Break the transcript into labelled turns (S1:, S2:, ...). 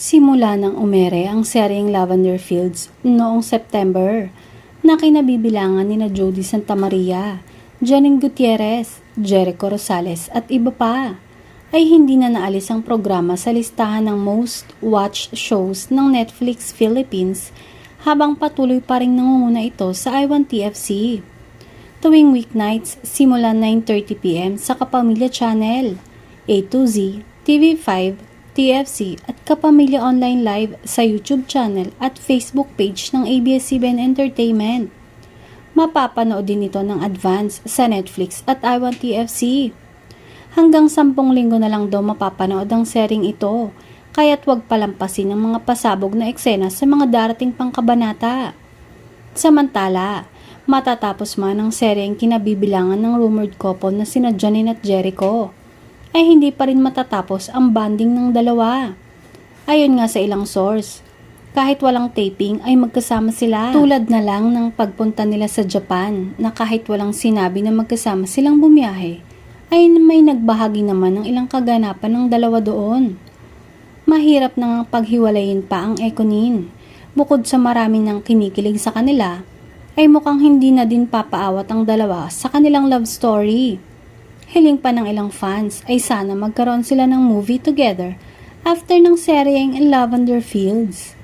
S1: Simula nang umere ang seryeng Lavender Fields noong September na kinabibilangan nina Jody Santa Maria, Janine Gutierrez, Jericho Rosales at iba pa, ay hindi na naalis ang programa sa listahan ng most watched shows ng Netflix Philippines habang patuloy pa ring nangunguna ito sa I1TFC. Tuwing weeknights simula 9:30 PM sa Kapamilya Channel, A to Z, TV5, TFC at Kapamilya Online Live sa YouTube channel at Facebook page ng ABS-CBN Entertainment. Mapapanood din ito ng advance sa Netflix at I1TFC. Hanggang 10 linggo na lang daw mapapanood ang seryeng ito, kaya't huwag palampasin ang mga pasabog na eksena sa mga darating pang kabanata. Samantala, matatapos man ang seryeng kinabibilangan ng rumored couple na sina Janine at Jericho, ay hindi pa rin matatapos ang bonding ng dalawa. Ayon nga sa ilang source, kahit walang taping ay magkasama sila. Tulad na lang ng pagpunta nila sa Japan na kahit walang sinabi na magkasama silang bumiyahe, ay may nagbahagi naman ng ilang kaganapan ng dalawa doon. Mahirap nang paghiwalayin pa ang Ekonin. Bukod sa marami ng kinikilig sa kanila, ay mukhang hindi na din papaawat ang dalawa sa kanilang love story. Hiling pa ng ilang fans ay sana magkaroon sila ng movie together after ng seryeng Lavender Fields.